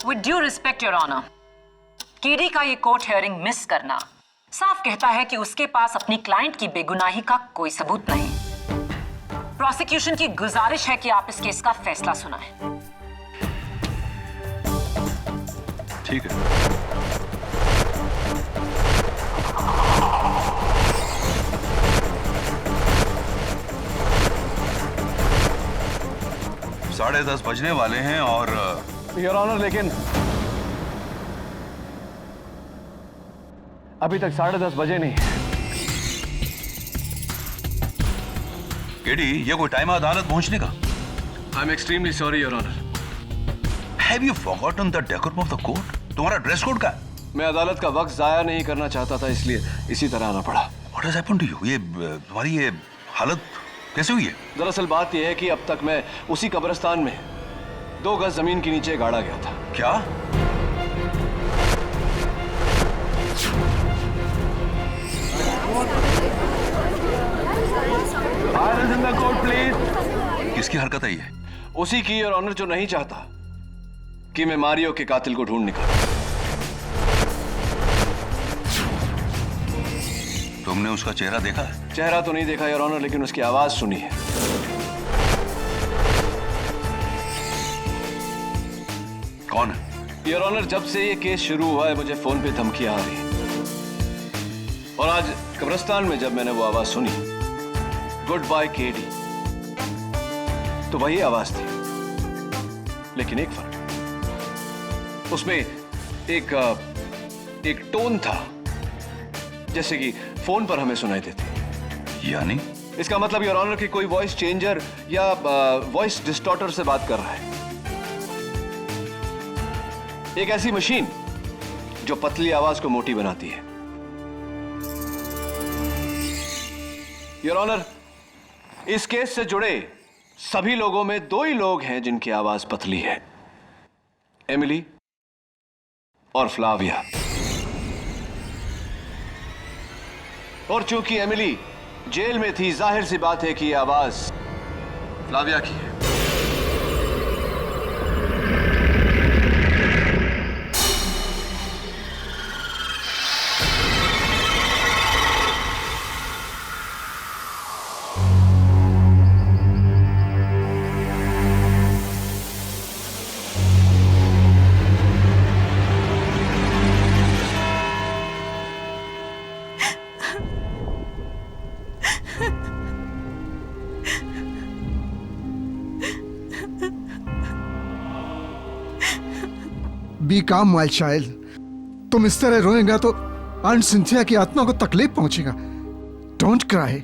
With due respect, Your Honor, KD का ये court hearing miss करना साफ कहता है कि उसके पास अपनी क्लाइंट की बेगुनाही का कोई सबूत नहीं। प्रोसिक्यूशन की गुजारिश है कि आप इस केस का फैसला सुनाएं। ठीक है। साढ़े 10 बजने वाले हैं और योर ऑनर, लेकिन अभी तक 10:30 बजे नहीं। केडी, ये कोई टाइम है अदालत पहुंचने का? I am extremely sorry your honour. Have you forgotten the decorum of the court? तुम्हारा ड्रेस कोड क्या है? मैं अदालत का वक्त जाया नहीं करना चाहता था, इसलिए इसी तरह आना पड़ा। What has happened to you? ये तुम्हारी ये हालत कैसे हुई है? दरअसल बात यह है कि अब तक मैं उसी कब्रिस्तान में 2 गज जमीन के नीचे गाड़ा गया था। क्या? Court please. किसकी हरकत है ये? उसी की योर ऑनर, जो नहीं चाहता कि मैं मारियो के कातिल को ढूंढ निकालूं। तुमने उसका चेहरा देखा है? चेहरा तो नहीं देखा योर ऑनर, लेकिन उसकी आवाज सुनी है। कौन है? योर ऑनर, जब से ये केस शुरू हुआ है मुझे फोन पे धमकियां आ रही हैं। और आज कब्रिस्तान में जब मैंने वो आवाज सुनी, गुड बाय केडी, तो वही आवाज थी, लेकिन एक फर्क, उसमें एक टोन था जैसे कि फोन पर हमें सुनाई देती। यानी? इसका मतलब योर ऑनर कि कोई वॉइस चेंजर या वॉइस डिस्टॉर्टर से बात कर रहा है। एक ऐसी मशीन जो पतली आवाज को मोटी बनाती है। योर ऑनर, इस केस से जुड़े सभी लोगों में 2 ही लोग हैं जिनकी आवाज पतली है, एमिली और फ्लाविया। और चूंकि एमिली जेल में थी, जाहिर सी बात है कि यह आवाज फ्लाविया की है। बी काम माय चाइल्ड। तुम इस तरह रोएगा तो आंट सिंथिया की आत्मा को तकलीफ पहुंचेगा। Don't cry,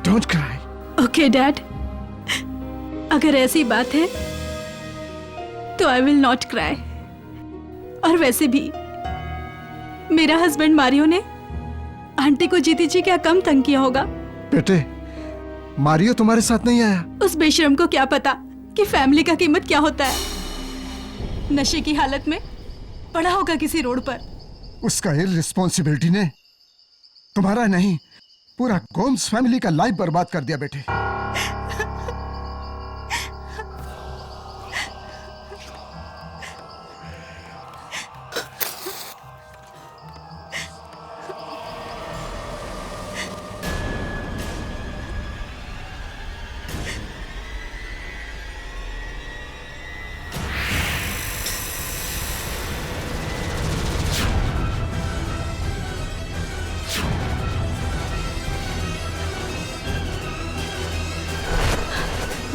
don't cry. Okay dad, अगर ऐसी बात है तो आई विल नॉट क्राई। और वैसे भी मेरा हस्बैंड मारियो ने आंटी को जीती जी क्या कम तंग किया होगा। बेटे, मारियो तुम्हारे साथ नहीं आया? उस बेशरम को क्या पता कि फैमिली का कीमत क्या होता है। नशे की हालत में पड़ा होगा किसी रोड पर। उसका इररिस्पॉन्सिबिलिटी ने तुम्हारा नहीं, पूरा गोम्स फैमिली का लाइफ बर्बाद कर दिया बेटे।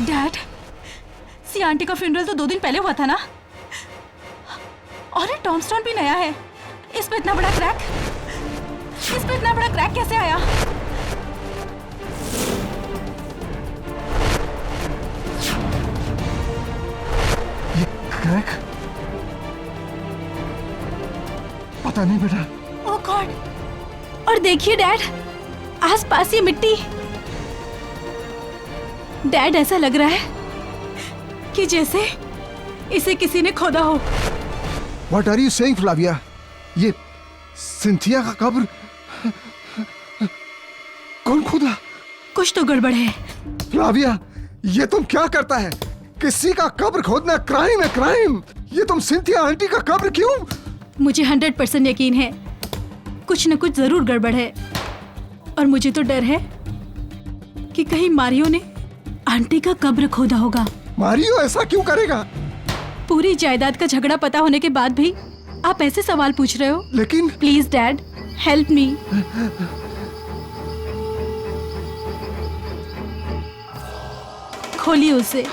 डैड, सी आंटी का फ्यूनरल तो 2 दिन पहले हुआ था ना। और ये टॉमस्टोन भी नया है। इस पे इतना बड़ा क्रैक, इस पे इतना बड़ा क्रैक कैसे आया? ये क्रैक? पता नहीं बेटा। ओह गॉड! और देखिए डैड, आसपास ये मिट्टी। डैड, ऐसा लग रहा है कि जैसे इसे किसी ने खोदा हो। What are you saying, Flavia? ये सिंथिया का कब्र कौन खोदा? कुछ तो गड़बड़ है। फ्लाविया, ये तुम क्या करता है? किसी का कब्र खोदना क्राइम है, क्राइम। ये तुम सिंथिया आंटी का कब्र क्यों? मुझे 100% यकीन है कुछ न कुछ जरूर गड़बड़ है, और मुझे तो डर है कि कहीं मारियो ने आंटी का कब्र खोदा होगा। मारियो ऐसा क्यों करेगा? पूरी जायदाद का झगड़ा पता होने के बाद भी आप ऐसे सवाल पूछ रहे हो? लेकिन प्लीज डैड, हेल्प मी। खोलिए उसे।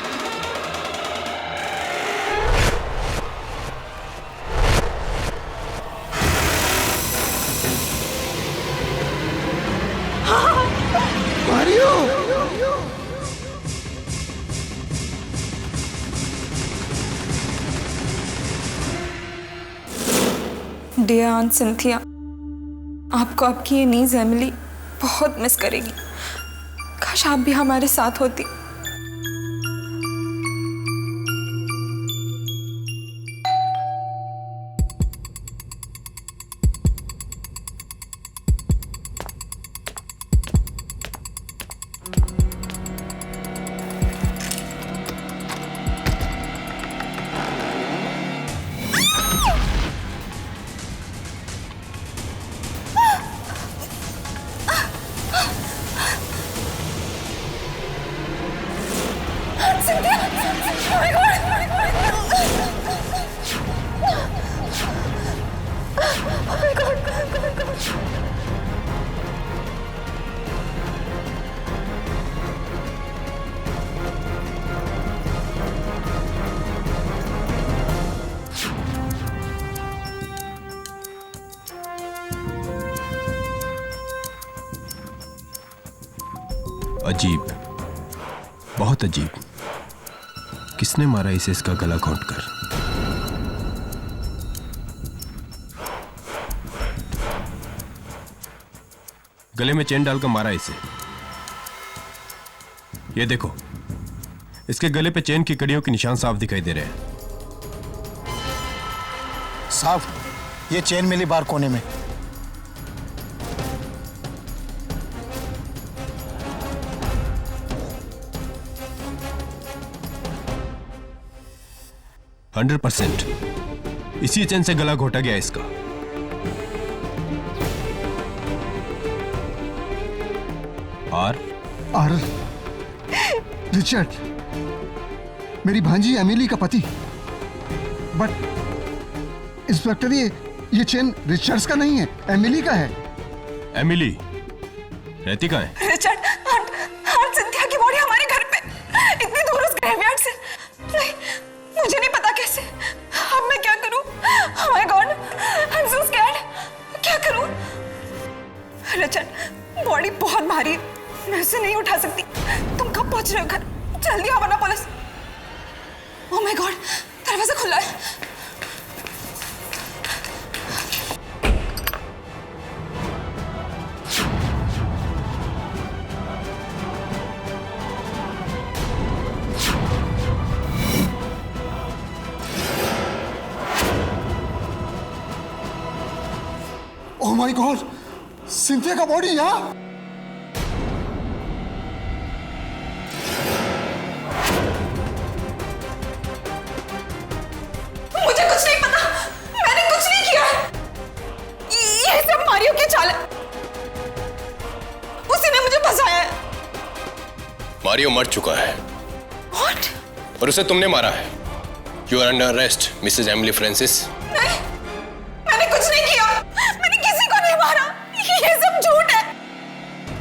मारियो! डियर आंट सिंथिया, आपको आपकी ये नीज एमिली बहुत मिस करेगी। काश आप भी हमारे साथ होती। अजीब, बहुत अजीब। किसने मारा इसे इसका गला घोंटकर? गले में चेन डालकर मारा इसे। ये देखो, इसके गले पे चेन की कड़ियों के निशान साफ दिखाई दे रहे हैं। साफ, ये चेन मिली बार कोने में। हंड्रेड % इसी चेन से गला घोटा गया इसका। और रिचर्ड, मेरी भांजी एमिली का पति। बट इंस्पेक्टर, ये चेन रिचर्ड्स का नहीं है, एमिली का है। एमिली रहती कहाँ है? रिचर्ड, आंट सिंथिया की बॉडी हमारे घर पे, इतनी दूर उस ग्रेवयार्ड से। नहीं, मुझे नहीं पता कैसे। अब मैं क्या करूं? Oh my God, I'm so scared. क्या करूं? रिचर्ड, बॉडी बहुत भारी है, मैं उसे नहीं उठा सकती। तुम कब पहुंच रहे हो घर? जल्दी आओ वरना पुलिस। Oh my God, दरवाजा खुला है। ओह माय गॉड, सिंथिया का बॉडी यहाँ। मुझे कुछ नहीं पता, मैंने कुछ नहीं किया है। ये सब मारियो की चाल है, उसी ने मुझे फंसाया है। मारियो मर चुका है। What? और उसे तुमने मारा है। You are under arrest, Mrs Emily Francis. नहीं, मैंने कुछ नहीं किया, मैंने किसी को नहीं मारा, ये सब झूठ है।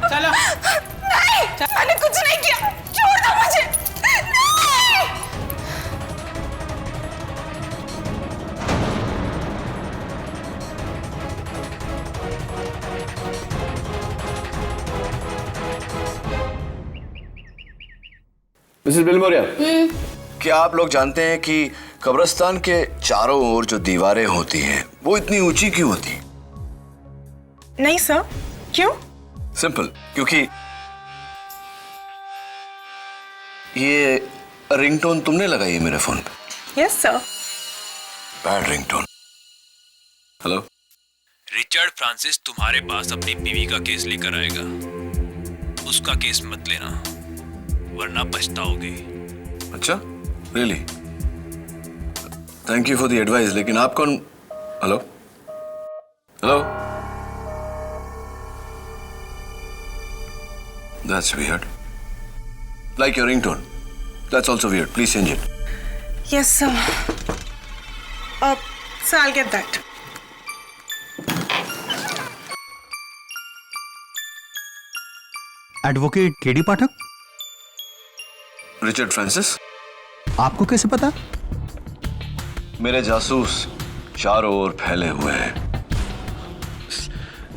चलो। नहीं, मैंने कुछ नहीं किया, छोड़ दो मुझे। नहीं। मिसेस बिलमोरिया, क्या आप लोग जानते हैं कि कब्रिस्तान के चारों ओर जो दीवारें होती हैं वो इतनी ऊंची क्यों होती? नहीं सर, क्यों? सिंपल, क्योंकि ये रिंगटोन तुमने लगाई है मेरे फोन पे। Yes sir. Bad ringtone. Hello, Richard Francis तुम्हारे पास अपनी बीवी का केस लेकर आएगा। उसका केस मत लेना, वरना पछताओगे। अच्छा, really? Thank you for the advice, लेकिन आप कौन? Hello hello, that's weird, like your ringtone, that's also weird, please change it. Yes, sir. So I'll get that. Advocate KD Pathak, Richard Francis. आपको कैसे पता? मेरे जासूस चारों ओर फैले हुए हैं.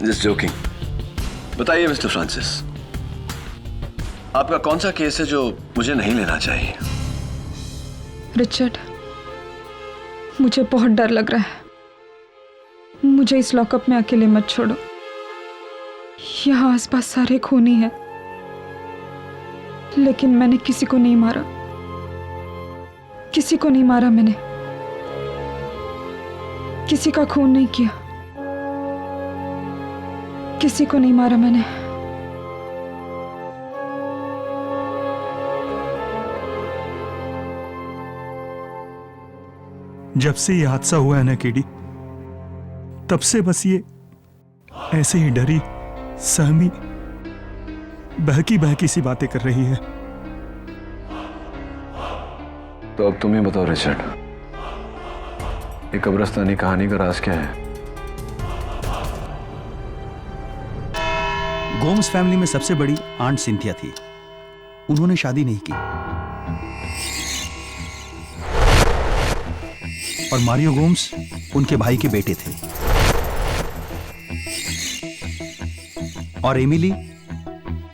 Just joking. बताइए मिस्टर फ्रांसिस, आपका कौन सा केस है जो मुझे नहीं लेना चाहिए? रिचर्ड, मुझे बहुत डर लग रहा है. मुझे इस लॉकअप में अकेले मत छोड़ो. यहाँ आसपास सारे खूनी हैं, लेकिन मैंने किसी को नहीं मारा. किसी को नहीं मारा मैंने. किसी का खून नहीं किया. किसी को नहीं मारा मैंने. जब से ये हादसा हुआ है ना केडी, तब से बस ये ऐसे ही डरी, सहमी, बहकी बहकी सी बातें कर रही है. तो अब तुम ही बताओ रिचर्ड, ये कब्रिस्तानी कहानी का राज क्या है? गोम्स फैमिली में सबसे बड़ी आंट सिंथिया थी. उन्होंने शादी नहीं की और मारियो गोम्स उनके भाई के बेटे थे. और एमिली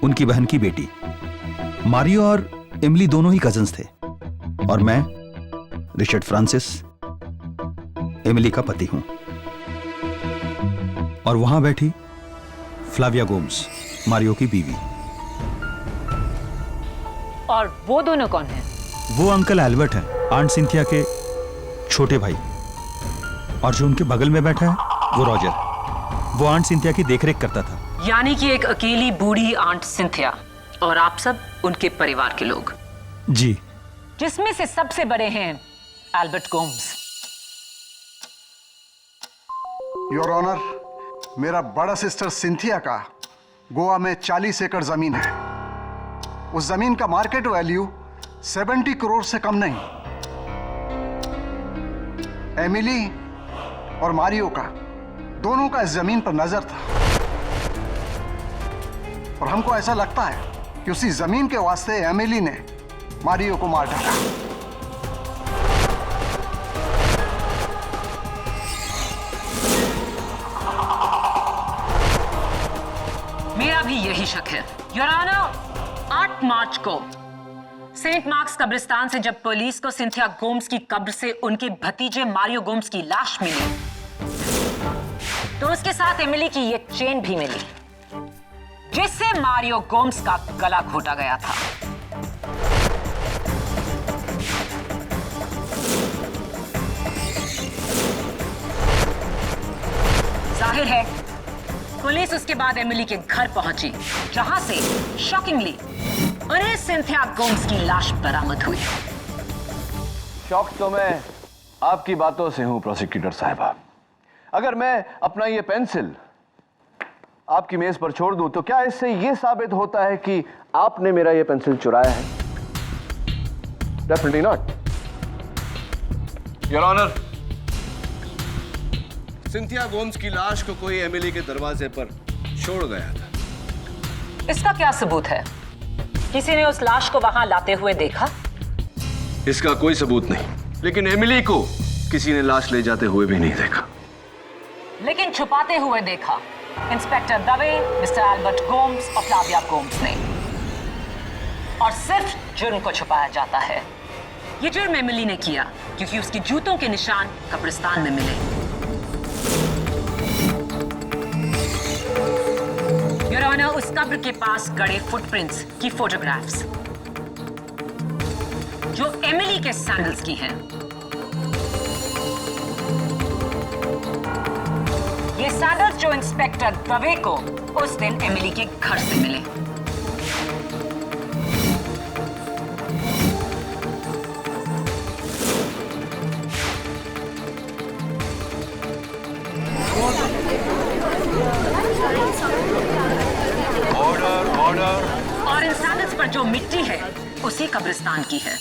उनकी बहन की बेटी. मारियो और एमिली दोनों ही कजन्स थे. और मैं रिचर्ड फ्रांसिस, एमिली का पति हूं. और वहां बैठी फ्लाविया गोम्स, मारियो की बीवी. और वो दोनों कौन हैं? वो अंकल एल्बर्ट हैं, आंट सिंथिया के छोटे भाई. और जो उनके बगल में बैठा है वो रॉजर. वो आंट सिंथिया की देखरेख करता था. यानी कि एक अकेली बूढ़ी आंट सिंथिया और आप सब उनके परिवार के लोग. जी. जिसमें से सबसे बड़े हैं एल्बर्ट गोम्स. योर ऑनर, मेरा बड़ा सिस्टर सिंथिया का गोवा में 40 एकड़ जमीन है. उस जमीन का मार्केट वैल्यू 70 करोड़ से कम नहीं. एमिली और मारियो का दोनों का इस जमीन पर नजर था. और हमको ऐसा लगता है कि उसी जमीन के वास्ते एमिली ने मारियो को मार डाला. मेरा भी यही शक है योर ऑनर. 8 मार्च को सेंट मार्क्स कब्रिस्तान से जब पुलिस को सिंथिया गोम्स की कब्र से उनके भतीजे मारियो गोम्स की लाश मिली, तो उसके साथ एमिली की ये चेन भी मिली, जिससे मारियो गोम्स का गला घोटा गया था. जाहिर है पुलिस उसके बाद एमिली के घर पहुंची, जहां से शॉकिंगली उन्हें सिंथिया गोम्स की लाश बरामद हुई. शॉक तो मैं आपकी बातों से हूं प्रोसिक्यूटर साहिबा. अगर मैं अपना ये पेंसिल आपकी मेज पर छोड़ दूं तो क्या इससे यह साबित होता है कि आपने मेरा यह पेंसिल चुराया है? Definitely not. Your honour, Cynthia Gomes की लाश को कोई एमिली के दरवाजे पर छोड़ गया था. इसका क्या सबूत है? किसी ने उस लाश को वहां लाते हुए देखा? इसका कोई सबूत नहीं, लेकिन एमिली को किसी ने लाश ले जाते हुए भी नहीं देखा. लेकिन छुपाते हुए देखा inspector Dave, mister Albert Gomes और फ्लाविया गोम्स ने. और सिर्फ जुर्म को छुपाया जाता है. ये जुर्म एमिली ने किया क्योंकि उसके जूतों के निशान कब्रिस्तान में मिले. योर ऑनर, उस कब्र के पास गड़े फुटप्रिंट्स की फोटोग्राफ्स जो एमिली के सैंडल्स की हैं, ये सैंडल्स जो इंस्पेक्टर दवे को उस दिन एमिली के घर से मिले. ऑर्डर। और इन सैंडल्स पर जो मिट्टी है उसी कब्रिस्तान की है।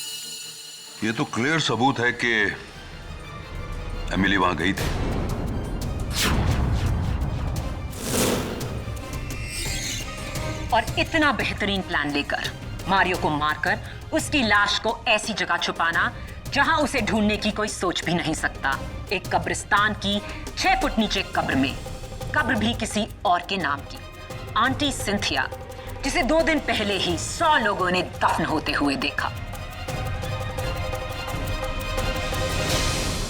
ये तो क्लियर सबूत है कि एमिली वहां गई थी। और इतना बेहतरीन प्लान लेकर मारियो को मारकर उसकी लाश को ऐसी जगह छुपाना जहां उसे ढूंढने की कोई सोच भी नहीं सकता। एक कब्रिस्तान की 6 फुट नीचे कब्र में, कब्र भी किसी और के नाम की, आंटी सिंथिया, जिसे 2 दिन पहले ही 100 लोगों ने दफन होते हुए देखा।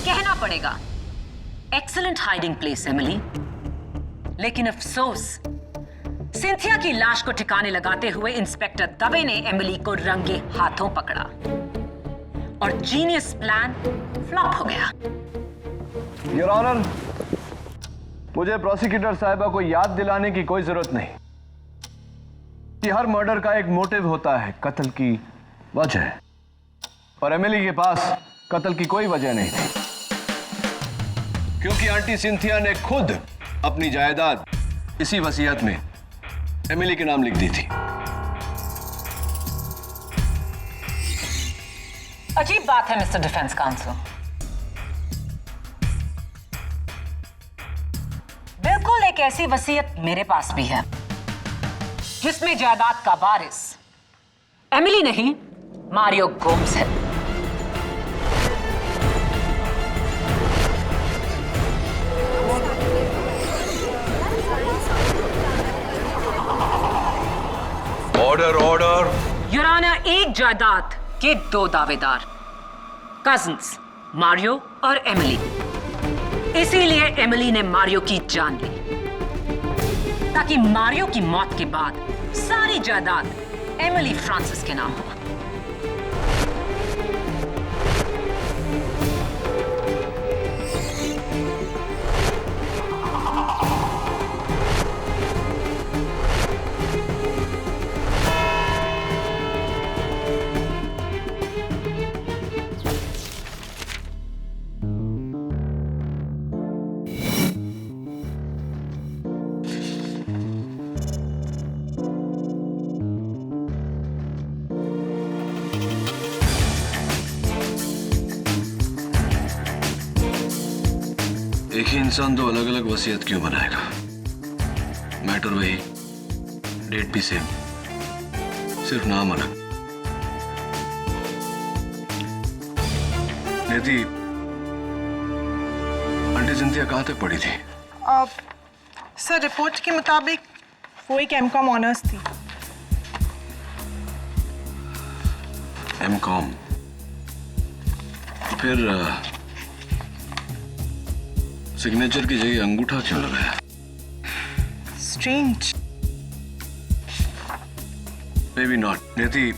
कहना पड़ेगा एक्सीलेंट हाइडिंग प्लेस एमिली, लेकिन अफसोस सिंथिया की लाश को ठिकाने लगाते हुए इंस्पेक्टर दवे ने एमिली को रंगे हाथों पकड़ा और जीनियस प्लान फ्लॉप हो गया। योर ऑनर, मुझे प्रोसिक्यूटर साहिबा को याद दिलाने की कोई जरूरत नहीं कि हर मर्डर का एक मोटिव होता है, कत्ल की वजह। और एमिली के पास कत्ल की कोई वजह नहीं थी, क्योंकि आंटी सिंथिया ने खुद अपनी जायदाद इसी वसीयत में एमिली के नाम लिख दी थी। अजीब बात है मिस्टर डिफेंस काउंसिल। बिल्कुल एक ऐसी वसीयत मेरे पास भी है जिसमें जायदाद का वारिस एमिली नहीं, मारियो गोम्स है। Order order. योर ऑनर, एक जायदाद के 2 दावेदार, कजिन्स मारियो और एमिली। इसीलिए एमिली ने मारियो की जान ली, ताकि मारियो की मौत के बाद सारी जायदाद एमिली फ्रांसिस के नाम हो। एक ही इंसान 2 अलग अलग वसीयत क्यों बनाएगा? मैटर वही, डेट भी सेम, सिर्फ नाम अलग। निधि, आंटी सिंथिया कहां तक पढ़ी थी? सर, रिपोर्ट के मुताबिक वो एक एमकॉम ऑनर्स थी। एमकॉम? फिर सिग्नेचर की जगह अंगूठा क्यों लगाया? Strange. May be not. Nidhi,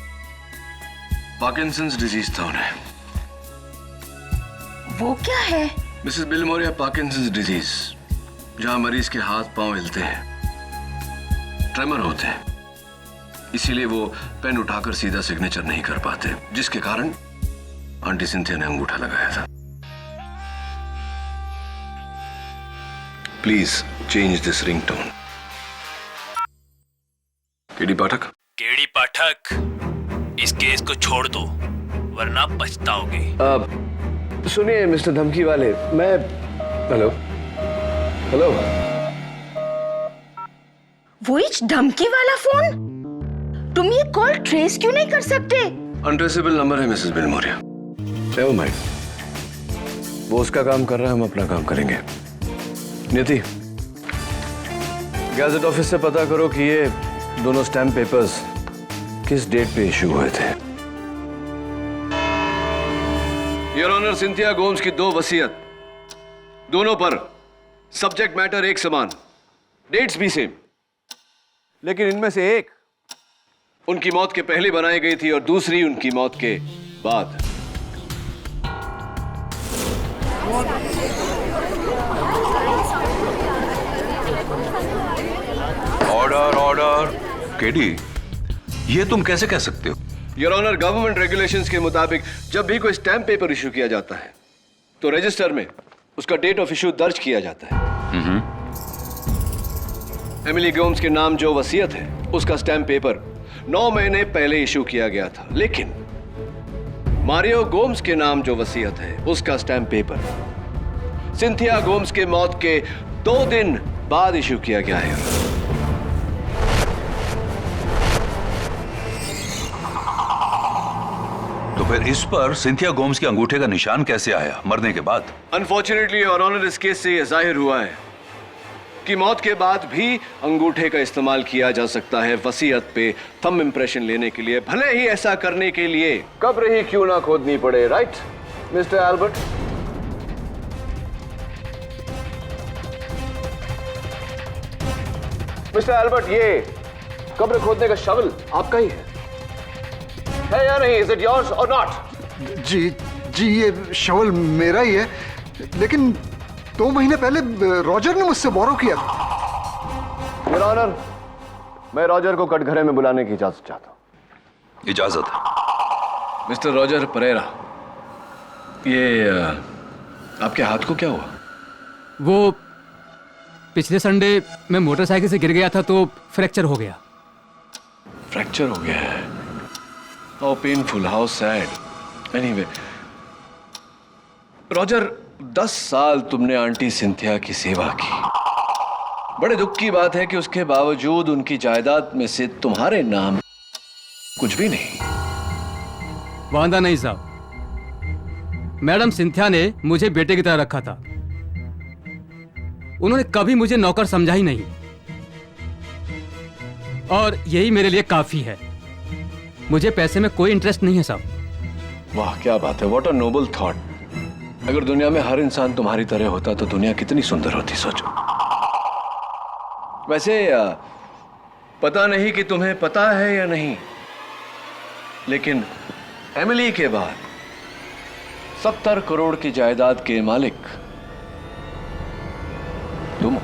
Parkinson's disease था उन्हें। वो क्या है? मिसेस बिलमोरिया, पार्किंसंस डिजीज, जहां मरीज के हाथ पांव हिलते हैं, ट्रेमर होते हैं, इसीलिए वो पेन उठाकर सीधा सिग्नेचर नहीं कर पाते, जिसके कारण आंटी सिंथिया ने अंगूठा लगाया था। Please change this ringtone. KD Pathak? KD Pathak, इस केस को छोड़ दो वरना पछताओगे। सुनिए मिस्टर धमकी वाले, मैं हेलो हेलो। वो इच धमकी वाला फोन? तुम ये कॉल ट्रेस क्यों नहीं कर सकते? अनट्रेसेबल नंबर है मिसेस बिलमोरिया। नेवर माइंड, वो उसका काम कर रहा है, हम अपना काम करेंगे। निधि, गैजेट ऑफिस से पता करो कि ये दोनों स्टैम्प पेपर्स किस डेट पे इशू हुए थे। योर ऑनर, सिंथिया गोम्स की 2 वसीयत, दोनों पर सब्जेक्ट मैटर एक समान, डेट्स भी सेम, लेकिन इनमें से एक उनकी मौत के पहले बनाई गई थी और दूसरी उनकी मौत के बाद। Order order. केडी, ये तुम कैसे कह सकते हो? योर ऑनर, गवर्नमेंट रेगुलेशंस के मुताबिक जब भी कोई स्टैम्प पेपर इशू किया जाता है तो रजिस्टर में उसका डेट ऑफ इशू दर्ज किया जाता है। एमिली गोम्स के नाम जो वसीयत है उसका स्टैम्प पेपर 9 महीने पहले इशू किया गया था, लेकिन मारियो गोम्स के नाम जो वसीयत है उसका स्टैम्प पेपर सिंथिया गोम्स के मौत के 2 दिन बाद इशू किया गया है। तो फिर इस पर सिंथिया गोम्स के अंगूठे का निशान कैसे आया मरने के बाद? अनफॉर्चुनेटली योर ऑनर, इस केस से यह जाहिर हुआ है कि मौत के बाद भी अंगूठे का इस्तेमाल किया जा सकता है वसीयत पे थंब इंप्रेशन लेने के लिए, भले ही ऐसा करने के लिए कब्र ही क्यों ना खोदनी पड़े। Right mister Albert? Mister Albert, ये कब्र खोदने का शवल आपका ही है या नहीं? इज इट योर्स और नॉट? जी जी, ये शवल मेरा ही है, लेकिन 2 महीने पहले रॉजर ने मुझसे बोरो किया था। योर ऑनर, मैं रॉजर को कटघरे में बुलाने की इजाजत चाहता हूं। इजाजत है। मिस्टर रॉजर परेरा, ये आपके हाथ को क्या हुआ? वो पिछले संडे मैं मोटरसाइकिल से गिर गया था तो फ्रैक्चर हो गया। फ्रैक्चर हो गया है? How painful, how sad. Anyway Roger, 10 साल तुमने आंटी सिंथिया की सेवा की। बड़े दुख की बात है कि उसके बावजूद उनकी जायदाद में से तुम्हारे नाम कुछ भी नहीं। वांदा नहीं साहब, मैडम सिंथिया ने मुझे बेटे की तरह रखा था। उन्होंने कभी मुझे नौकर समझा ही नहीं, और यही मेरे लिए काफी है। मुझे पैसे में कोई इंटरेस्ट नहीं है साहब। वाह क्या बात है, व्हाट अ नोबल थॉट। अगर दुनिया में हर इंसान तुम्हारी तरह होता तो दुनिया कितनी सुंदर होती, सोचो। वैसे पता नहीं कि तुम्हें पता है या नहीं, लेकिन एमिली के बाद 70 करोड़ की जायदाद के मालिक तुम।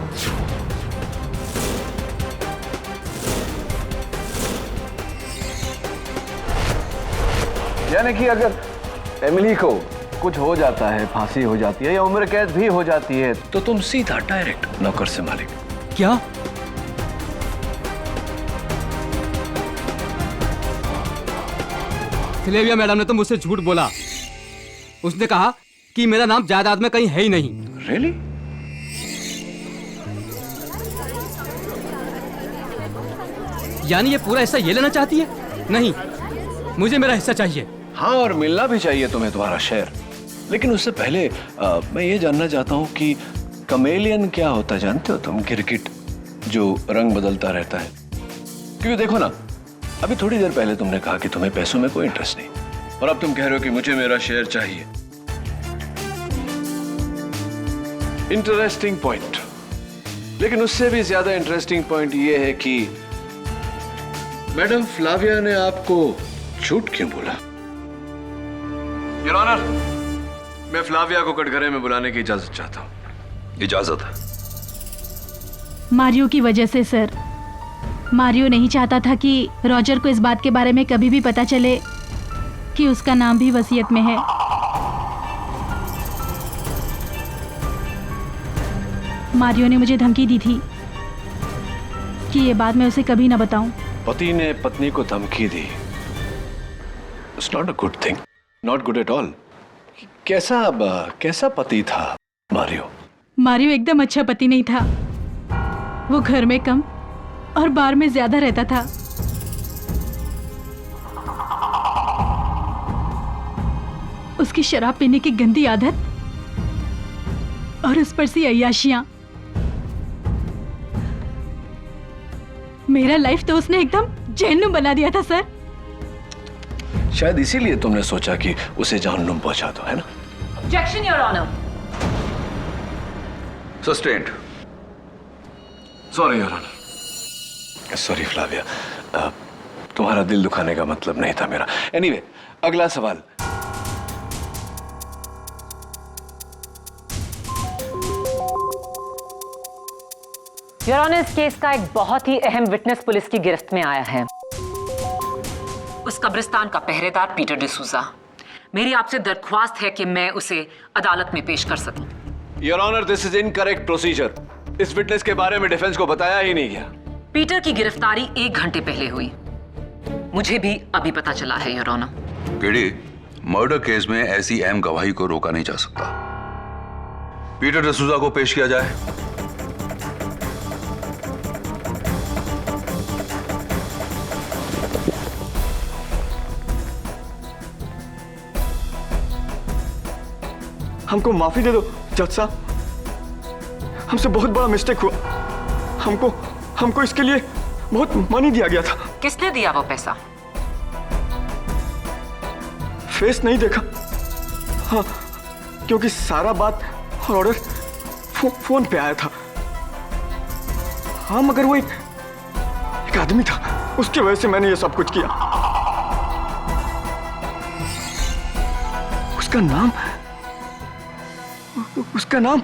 यानी कि अगर एमिली को कुछ हो जाता है, फांसी हो जाती है या उम्र कैद भी हो जाती है, तो तुम सीधा डायरेक्ट नौकर से मालिक। क्या? सिलेविया मैडम ने तो मुझसे झूठ बोला। उसने कहा कि मेरा नाम जायदाद में कहीं है ही नहीं। रियली? यानी ये पूरा हिस्सा ये लेना चाहती है? नहीं, मुझे मेरा हिस्सा चाहिए। हाँ, और मिलना भी चाहिए तुम्हें तुम्हारा शेयर। लेकिन उससे पहले मैं ये जानना चाहता हूँ कि कमेलियन क्या होता है, जानते हो तुम? गिरगिट जो रंग बदलता रहता है। क्योंकि देखो ना, अभी थोड़ी देर पहले तुमने कहा कि तुम्हें पैसों में कोई इंटरेस्ट नहीं, और अब तुम कह रहे हो कि मुझे मेरा शेयर चाहिए। Interesting point. लेकिन उससे भी ज्यादा इंटरेस्टिंग पॉइंट ये है कि मैडम फ्लाविया ने आपको झूठ क्यों बोला? योर ऑनर, मैं फ्लाविया को कटघरे में बुलाने की इजाजत चाहता हूं। इजाजत है। मारियो की वजह से सर। मारियो नहीं चाहता था कि रॉजर को इस बात के बारे में कभी भी पता चले कि उसका नाम भी वसीयत में है। मारियो ने मुझे धमकी दी थी कि ये बात मैं उसे कभी ना बताऊं। पति ने पत्नी को धमकी दी। It's not a good thing, not good at all. कैसा पति था मारियो? मारियो एकदम अच्छा पति नहीं था। वो घर में कम और बार में ज्यादा रहता था। उसकी शराब पीने की गंदी आदत और उस पर सी अय्याशियां। मेरा लाइफ तो उसने एकदम जहन्नुम बना दिया था सर। शायद इसीलिए तुमने सोचा कि उसे जहन्नुम पहुंचा दो, है ना? Objection your honour. Sustained. Sorry your honour. Sorry Flavia, तुम्हारा दिल दुखाने का मतलब नहीं था मेरा। एनीवे, अगला सवाल। योर ऑनर, इस केस का एक बहुत ही अहम विटनेस पुलिस की गिरफ्त में आया है। उस कब्रिस्तान का पहरेदार पीटर डिसूजा। मेरी आपसे दरख्वास्त है कि मैं उसे अदालत में पेश कर सकूं। Your honour, this is incorrect procedure. इस विटनेस के बारे में डिफेंस को बताया ही नहीं गया। पीटर की गिरफ्तारी 1 घंटे पहले हुई, मुझे भी अभी पता चला है your honour. KD, murder case में ऐसी अहम गवाही को रोका नहीं जा सकता। पीटर डसूजा को पेश किया जाए। हमको माफी दे दो जज साहब, हमसे बहुत बड़ा मिस्टेक हुआ। हमको इसके लिए बहुत मनी दिया गया था। किसने दिया वो पैसा? फेस नहीं देखा, हाँ, क्योंकि सारा बात और ऑर्डर फोन पे आया था। हाँ, मगर वो एक आदमी था, उसकी वजह से मैंने ये सब कुछ किया। उसका नाम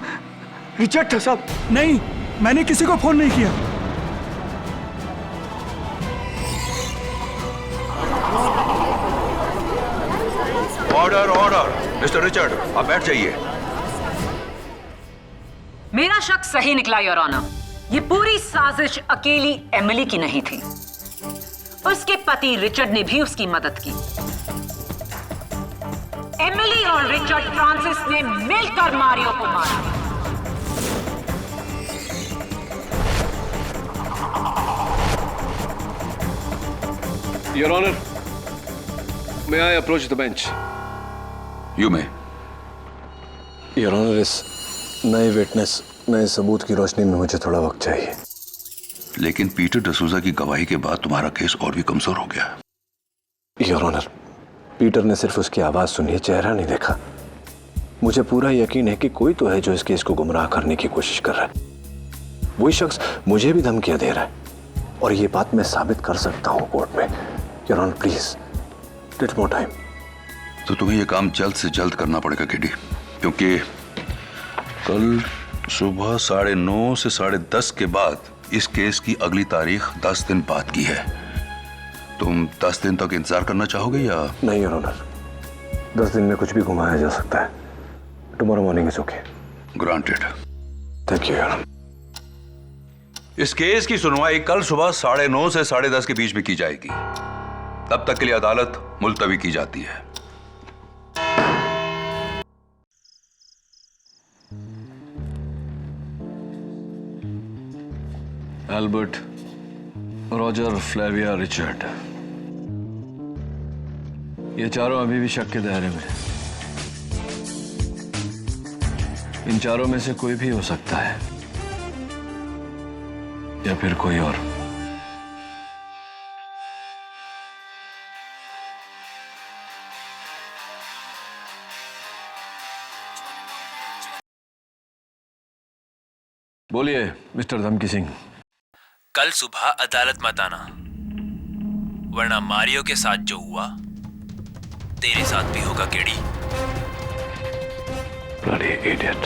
रिचर्ड था साहब। नहीं, मैंने किसी को फोन नहीं किया। ऑर्डर ऑर्डर, मिस्टर रिचर्ड आप बैठ जाइए। मेरा शक सही निकला योर ऑनर। ये पूरी साजिश अकेली एमिली की नहीं थी, उसके पति रिचर्ड ने भी उसकी मदद की। एमिली और रिचर्ड फ्रांसिस ने मिलकर मारियो को मारा। Your honour, may I approach the bench? You may. Your honour, इस नए विटनेस, नए सबूत की रोशनी में मुझे थोड़ा वक्त चाहिए। लेकिन पीटर डसूजा की गवाही के बाद तुम्हारा केस और भी कमजोर हो गया। योर ऑनर, पीटर ने सिर्फ उसकी आवाज सुनी है, चेहरा नहीं देखा। मुझे पूरा यकीन है कि कोई तो है जो इस केस को गुमराह करने की कोशिश कर रहा है। वही शख्स मुझे भी धमकियां दे रहा है और ये बात मैं साबित कर सकता हूं कोर्ट में। Your honour please take more time. तो तुम्हें यह काम जल्द से जल्द करना पड़ेगा केडी, क्योंकि कल सुबह 9:30 से 10:30 के बाद इस केस की अगली तारीख 10 दिन बाद की है। तुम 10 दिन तक इंतजार करना चाहोगे या? नहीं योर ऑनर, 10 दिन में कुछ भी घुमाया जा सकता है। Tomorrow morning is okay. Granted. Thank you your honour. इस केस की सुनवाई कल सुबह 9:30 से 10:30 के बीच में की जाएगी। तब तक के लिए अदालत मुलतवी की जाती है। एल्बर्ट, रॉजर, फ्लेविया, रिचर्ड, ये चारों अभी भी शक के दायरे में। इन चारों में से कोई भी हो सकता है या फिर कोई और। बोलिए मिस्टर धमकी सिंह। कल सुबह अदालत मत आना, वरना मारियो के साथ जो हुआ तेरे साथ भी होगा केडी। Bloody idiot।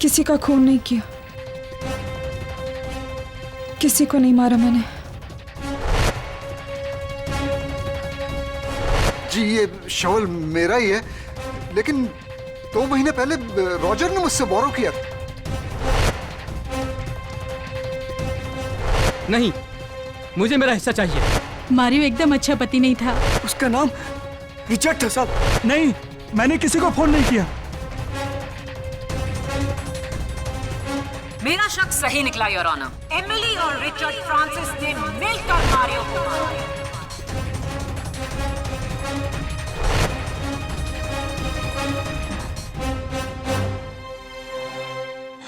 किसी का खून नहीं किया, किसी को नहीं मारा मैंने। जी ये शवल मेरा ही है, लेकिन 2 महीने पहले रॉजर ने मुझसे बोरो किया था। नहीं, मुझे मेरा हिस्सा चाहिए। मारियो एकदम अच्छा पति नहीं था। उसका नाम रिचर्ड था साहब। नहीं, मैंने किसी को फोन नहीं किया। मेरा शक सही निकला योर ऑनर। एमिली और रिचर्ड फ्रांसिस ने मिलकर मारियो को मारा।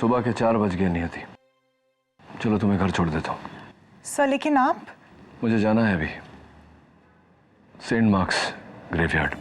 सुबह के 4 बज गए नियति। चलो तुम्हें घर छोड़ देता हूँ। सर लेकिन आप? मुझे जाना है अभी Saint Mark's graveyard.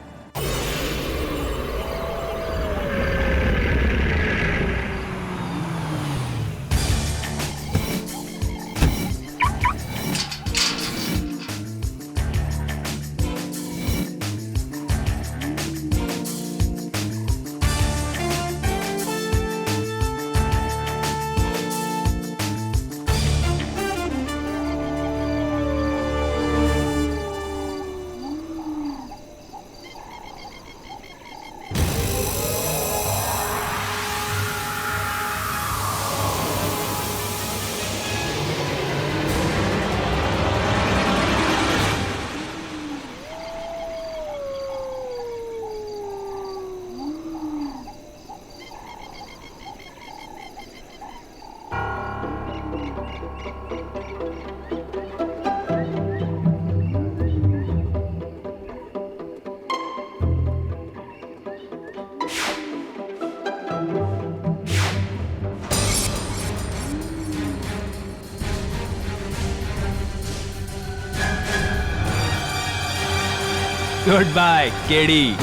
Good bye KD.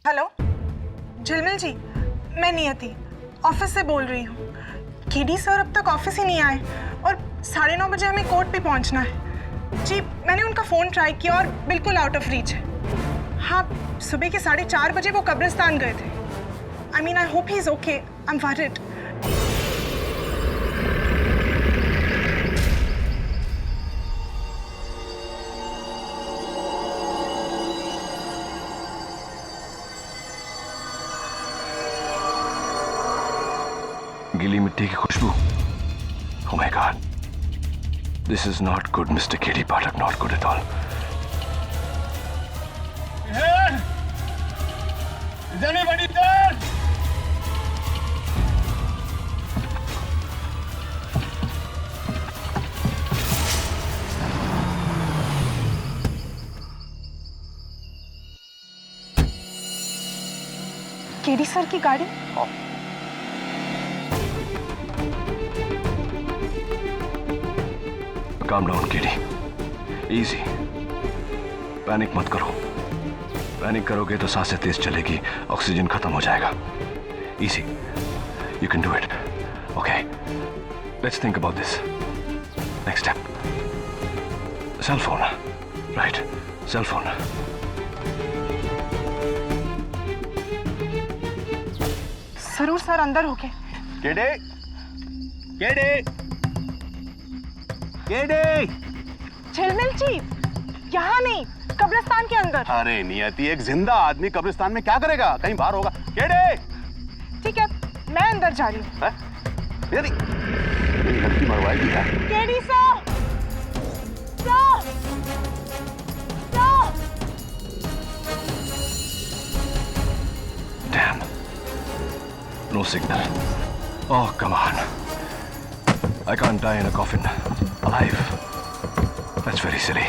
Hello Jhilmil ji, मैं नियति ऑफिस से बोल रही हूँ। केडी सर अब तक ऑफिस ही नहीं आए और 9:30 बजे हमें कोर्ट पे पहुँचना है। जी मैंने उनका फ़ोन ट्राई किया और बिल्कुल आउट ऑफ रीच है। हाँ, सुबह के 4:30 बजे वो कब्रिस्तान गए थे। I mean I hope he is okay, I am worried. गीली मिट्टी की खुशबू। Oh my God, this is not good, Mr. K.D. Pathak, not good at all. Is anybody there? KD sir की गाड़ी? Calm down, K.D. Easy. Panic मत करो। Panic करोगे तो सांसें तेज चलेगी, ऑक्सीजन खत्म हो जाएगा। Easy. You can do it. Okay. Let's think about this. Next step. Cell phone. Right. Cell phone. जरूर सर अंदर हो गए। केडे, केडे, केडे। झिलमिल जी, यहाँ नहीं, कब्रिस्तान के अंदर। अरे नियति, एक जिंदा आदमी कब्रिस्तान में क्या करेगा? कहीं बाहर होगा। केडे। ठीक है, मैं अंदर जा रही हूँ। नियति, मेरी लड़की मरवाएगी क्या? KD sir, sir, sir. Damn. No signal. Oh, come on. I can't die in a coffin. Alive. That's very silly.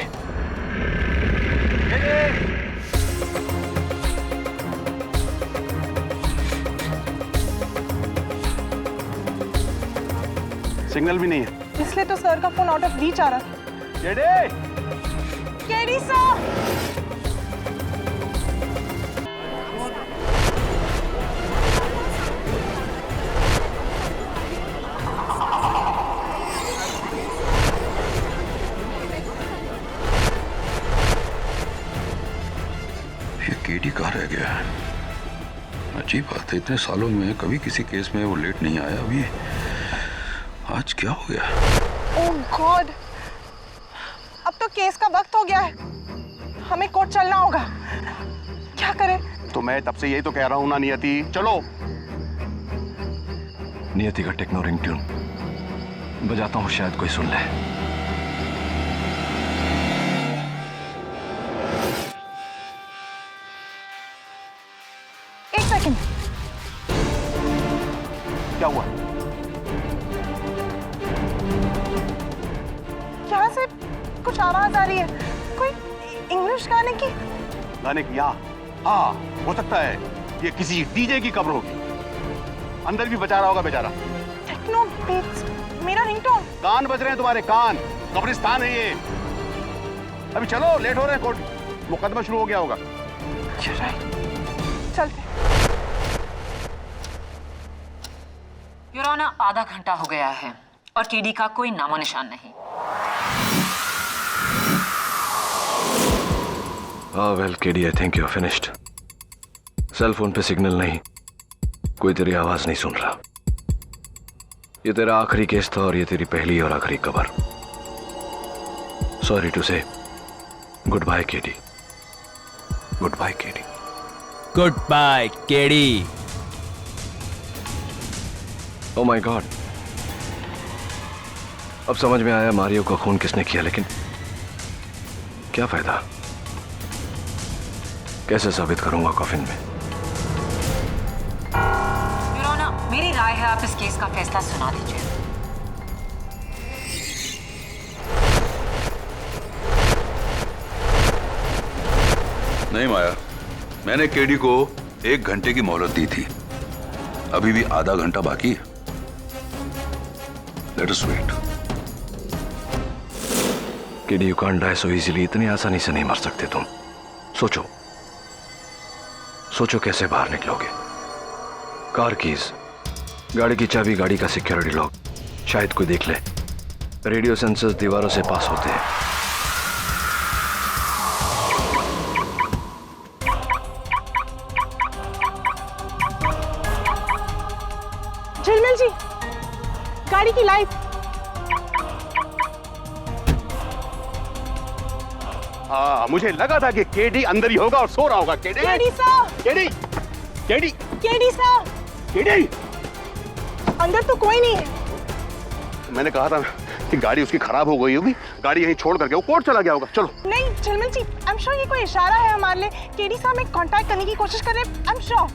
Signal भी नहीं है। इसलिए तो सर का फोन आउट ऑफ रीच आ रहा था। केडे। KD sir. केडी कहाँ रह गया? अजीब बात है, इतने सालों में कभी किसी केस में वो लेट नहीं आया। अभी आज क्या हो गया? ओह गॉड, अब तो केस का वक्त हो गया है, हमें कोर्ट चलना होगा। क्या करें? तो मैं तब से यही तो कह रहा हूँ ना नियति, चलो। नियति का टेक्नो रिंग ट्यून बजाता हूँ, शायद कोई सुन ले। एक सेकंड। क्या हुआ? यहाँ से कुछ आवाज आ रही है, कोई इंग्लिश गाने की। गाने की? हाँ, हो सकता है ये किसी डीजे की कब्र होगी। अंदर भी बचा रहा होगा बेचारा। टेक्नो बीट्स, मेरा रिंगटोन। कान बज रहे हैं तुम्हारे कान, कब्रिस्तान है ये। अभी चलो, लेट हो रहे हैं, कोर्ट मुकदमा शुरू हो गया होगा। चलते। योर ऑनर, आधा घंटा हो गया है और केडी का कोई नामो निशान नहीं। Well KD, I think you are finished. Cell phone पे सिग्नल नहीं, कोई तेरी आवाज नहीं सुन रहा। ये तेरा आखिरी केस था और ये तेरी पहली और आखिरी कबर। Sorry to say good bye KD. Good bye KD. Good bye KD. Oh my God, अब समझ में आया मारियो का खून किसने किया, लेकिन क्या फायदा? कैसे साबित करूंगा कॉफिन में? योर ऑनर, मेरी राय है आप इस केस का फैसला सुना दीजिए। नहीं माया, मैंने केडी को 1 घंटे की मोहलत दी थी। अभी भी आधा घंटा बाकी है। Let us wait. KD, you can't die so easily. इतनी आसानी से नहीं मर सकते तुम। सोचो सोचो कैसे बाहर निकलोगे। कार कीज, गाड़ी की चाबी, गाड़ी का सिक्योरिटी लॉक, शायद कोई देख ले। रेडियो सेंसर्स दीवारों से पास होते हैं। झिलमिल जी, गाड़ी की लाइट। हाँ, मुझे लगा था कि केडी अंदर ही होगा और सो रहा होगा। KD, KD sir, KD, KD, KD sir, KD, अंदर तो कोई नहीं है। मैंने कहा था कि गाड़ी उसकी खराब हो गई होगी, गाड़ी यहीं छोड़ करके वो कोर्ट चला गया होगा। चलो। नहीं झिलमिल जी, आई एम श्योर ये कोई इशारा है हमारे लिए। केडी साहब में कांटेक्ट करने की कोशिश कर रहे हैं। I am sure.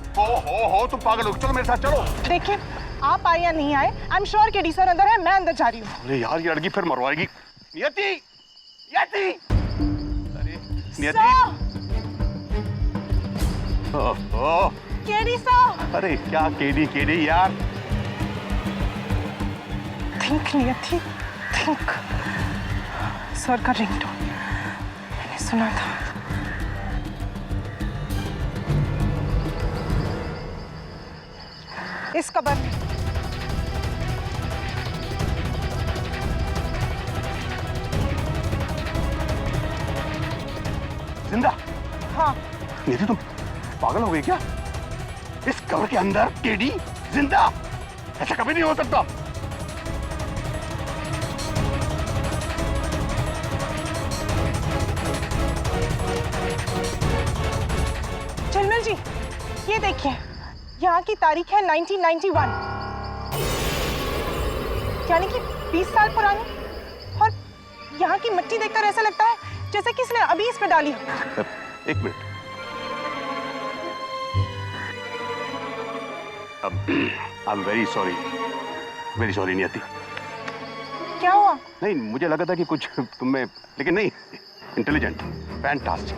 हो तुम पागल हो। चलो मेरे साथ चलो। देखिए, आप आए या नहीं आए, I am sure KD sir अंदर है। मैं अंदर जा रही हूँ। अरे यार, ये लड़की फिर मरवाएगी। नियति, नियति, अरे नियति, ओह, केडी सर। अरे क्या केडी, केडी यार। थिंक नियति, थिंक। सर का रिंगटोन मैंने सुना था। इस कबर में। जिंदा? हाँ। नियति, तुम पागल हो गई क्या? इस कबर के अंदर केडी जिंदा? ऐसा कभी नहीं हो सकता। झिलमिल जी, ये देखिए, यहाँ की तारीख है 1991, यानी कि 20 साल पुरानी। और यहाँ की मिट्टी देखकर ऐसा लगता है जैसे कि इसने अभी इस पे डाली हो। एक minute. I am very sorry नियति। क्या हुआ? नहीं, मुझे लगा था कि कुछ तुम में, लेकिन नहीं। Intelligent, fantastic.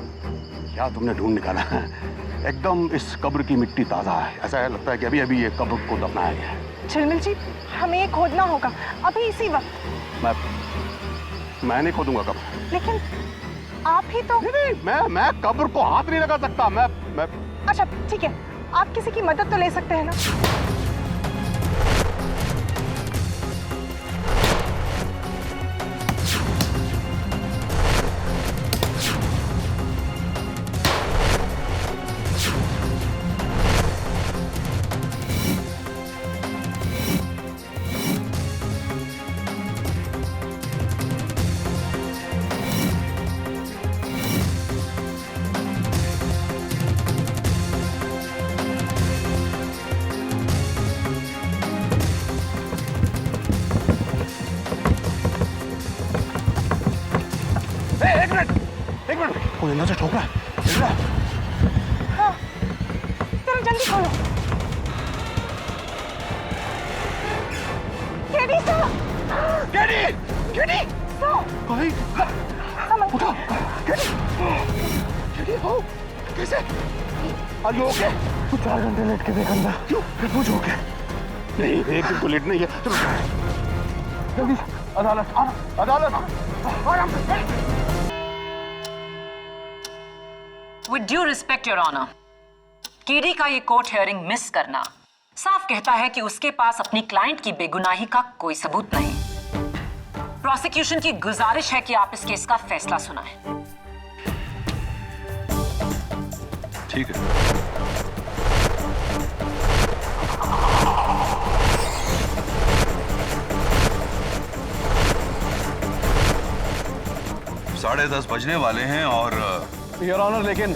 क्या तुमने ढूंढ निकाला है। एकदम इस कब्र की मिट्टी ताजा है। ऐसा है, लगता है कि अभी अभी ये कब्र को दफनाया गया है। झिलमिल जी, हमें ये खोदना होगा अभी इसी वक्त। मैं नहीं खोदूंगा कब्र। लेकिन आप ही तो। नहीं, मैं कब्र को हाथ नहीं लगा सकता। मैं अच्छा ठीक है, आप किसी की मदद तो ले सकते हैं ना। एक मिनट, कोई अंदर से ठोक रहा है। हाँ, जरा जल्दी खोलो। केडी सर, केडी, केडी, भाई, उठो। केडी, हो कैसे? Are you okay? तू 4 घंटे लेट के देख अंदर। क्यों? फिर पूछ हो गया। नहीं, एक दिन तो लेट नहीं है। चलो जल्दी, अदालत, अदालत। With due respect, Your Honor, KD का ये कोर्ट हियरिंग मिस करना साफ कहता है कि उसके पास अपनी क्लाइंट की बेगुनाही का कोई सबूत नहीं। प्रोसिक्यूशन की गुजारिश है कि आप इस केस का फैसला सुनाएं। ठीक है। 10:30 बजने वाले हैं और योर ऑनर, लेकिन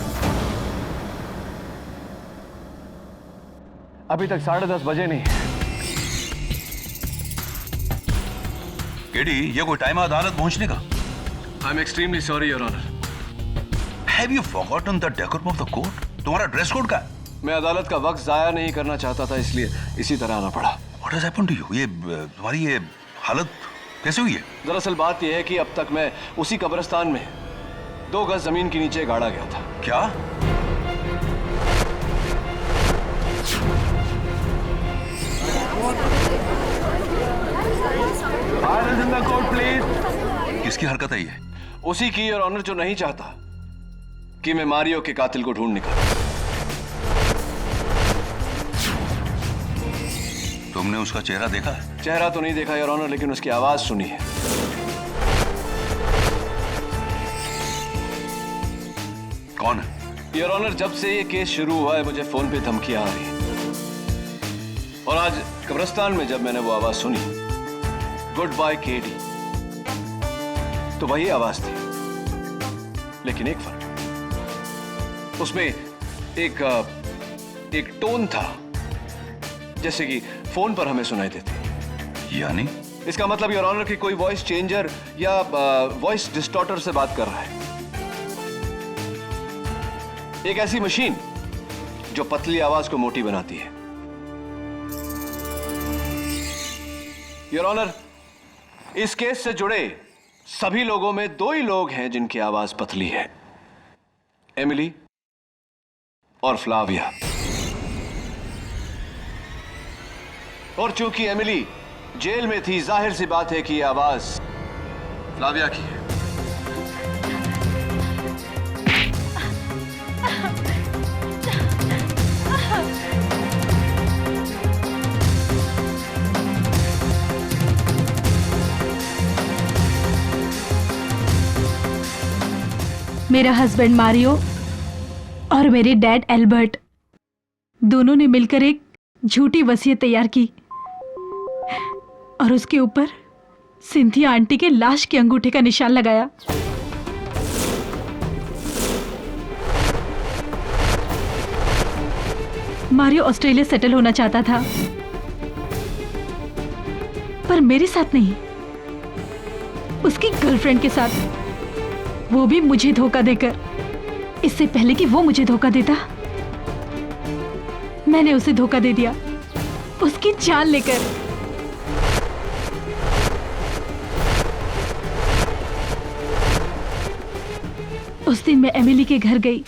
अभी तक 10:30 बजे नहीं। केडी, ये कोई टाइम है अदालत पहुंचने का? I am extremely sorry your honour. Have you forgotten the decorum of the court? तुम्हारा ड्रेस कोड का है? मैं अदालत का वक्त जाया नहीं करना चाहता था, इसलिए इसी तरह आना पड़ा। What has happened to you? ये तुम्हारी ये हालत कैसे हुई है? दरअसल बात यह है कि अब तक मैं उसी कब्रिस्तान में 2 गज जमीन के नीचे गाड़ा गया था। क्या? प्लीज। किसकी हरकत है ये? उसी की और ऑनर, जो नहीं चाहता कि मैं मारियो के कातिल को ढूंढ निकालूं। तुमने उसका चेहरा देखा है? चेहरा तो नहीं देखा योर ऑनर, लेकिन उसकी आवाज सुनी है। कौन है? योर ऑनर, जब से ये केस शुरू हुआ है मुझे फोन पे धमकियां आ रही हैं। और आज कब्रिस्तान में जब मैंने वो आवाज सुनी, गुड बाय केडी, तो वही आवाज थी, लेकिन एक फर्क, उसमें एक टोन था जैसे कि फोन पर हमें सुनाई देती। यानी? इसका मतलब योर ऑनर कि कोई वॉइस चेंजर या वॉइस डिस्टॉर्टर से बात कर रहा है। एक ऐसी मशीन जो पतली आवाज को मोटी बनाती है। योर ऑनर, इस केस से जुड़े सभी लोगों में 2 ही लोग हैं जिनकी आवाज पतली है, एमिली और फ्लाविया। और चूंकि एमिली जेल में थी, जाहिर सी बात है कि यह आवाज फ्लाविया की है। मेरा हस्बैंड मारियो और मेरे डैड एल्बर्ट दोनों ने मिलकर एक झूठी वसीयत तैयार की और उसके ऊपर सिंथिया आंटी के लाश के अंगूठे का निशान लगाया। मारियो ऑस्ट्रेलिया सेटल होना चाहता था, पर मेरे साथ नहीं, उसकी गर्लफ्रेंड के साथ, वो भी मुझे धोखा देकर। इससे पहले कि वो मुझे धोखा देता, मैंने उसे धोखा दे दिया, उसकी जान लेकर। उस दिन मैं एमिली के घर गई।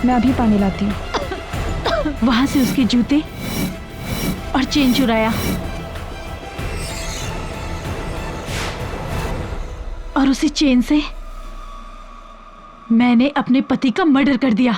मैं अभी पानी लाती हूँ। वहां से उसके जूते और चेन चुराया और उसी चेन से मैंने अपने पति का मर्डर कर दिया।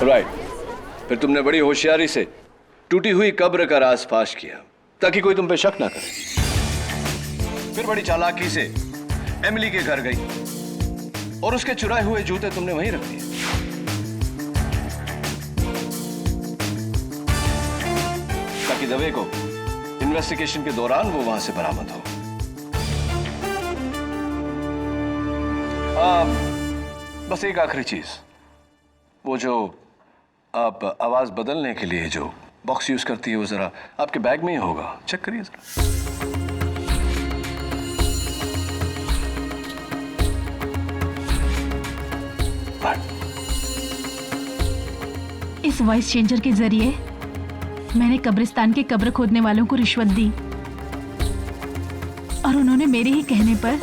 राइट। फिर तुमने बड़ी होशियारी से टूटी हुई कब्र का राज फाश किया ताकि कोई तुम पे शक ना करे। फिर बड़ी चालाकी से एमिली के घर गई और उसके चुराए हुए जूते तुमने वहीं रख दिए ताकि दवे को इन्वेस्टिगेशन के दौरान वो वहां से बरामद हो। बस एक आखिरी चीज, वो जो आप आवाज बदलने के लिए जो बॉक्स यूज करती है वो जरा आपके बैग में ही होगा, चेक करिए जरा। इस वॉइस चेंजर के जरिए मैंने कब्रिस्तान के कब्र खोदने वालों को रिश्वत दी और उन्होंने मेरे ही कहने पर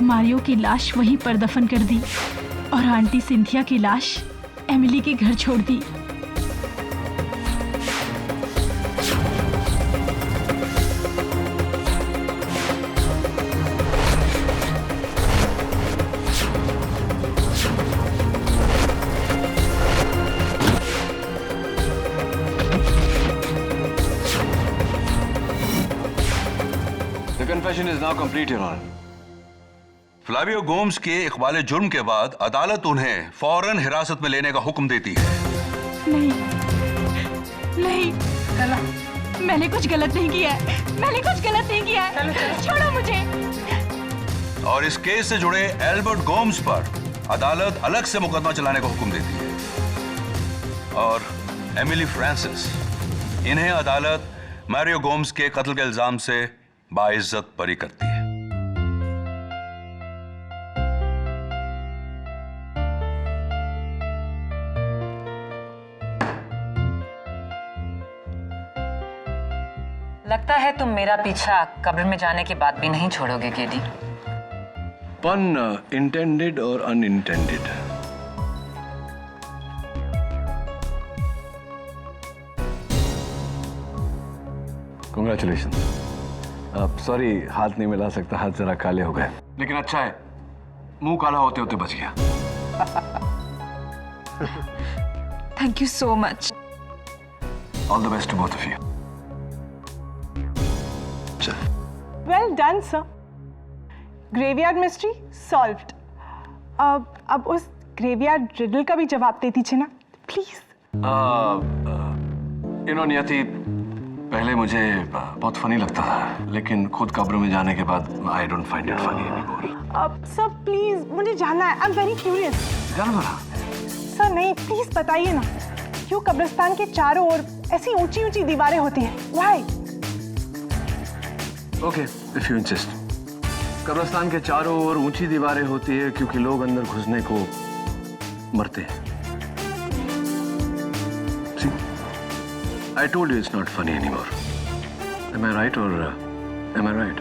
मारियो की लाश वहीं पर दफन कर दी और आंटी सिंथिया की लाश एमिली के घर छोड़ दी। The confession is now complete, Your Honor. Flavio Gomes के इकबाल जुर्म के बाद अदालत उन्हें फौरन हिरासत में लेने का हुक्म देती है। नहीं, नहीं, मैंने कुछ गलत नहीं किया है। मैंने कुछ गलत नहीं किया है। छोड़ो मुझे। और इस केस से जुड़े एल्बर्ट गोम्स पर अदालत अलग से मुकदमा चलाने का हुक्म देती है। और एमिली फ्रांसिस, इन्हें अदालत मारियो गोम्स के कत्ल के इल्जाम से बाइज्जत बरी करती है। लगता है तुम मेरा पीछा कब्र में जाने के बाद भी नहीं छोड़ोगे KD. Pun intended or unintended. Congratulations. Sorry, हाथ नहीं मिला सकता, हाथ जरा काले हो गए, लेकिन अच्छा है, मुंह काला होते होते बच गया। Thank you so much. All the best to both of you. Well done, sir. Graveyard mystery solved. अब उस graveyard riddle का भी जवाब दे दीजिए ना, please. नियति, पहले मुझे बहुत फनी लगता था, लेकिन खुद कब्र में जाने के बाद I don't find it funny anymore. Sir, please, मुझे जानना है. I'm very curious. जानना? Sir, नहीं, please बताइए ना. क्यों कब्रिस्तान के चारों ओर ऐसी ऊंची-ऊंची दीवारें होती हैं? Why? Okay, if you insist. कब्रिस्तान के चारों ओर ऊंची दीवारें होती है क्योंकि लोग अंदर घुसने को मरते हैं। See, I told you it's not funny anymore. Am I right or am I right?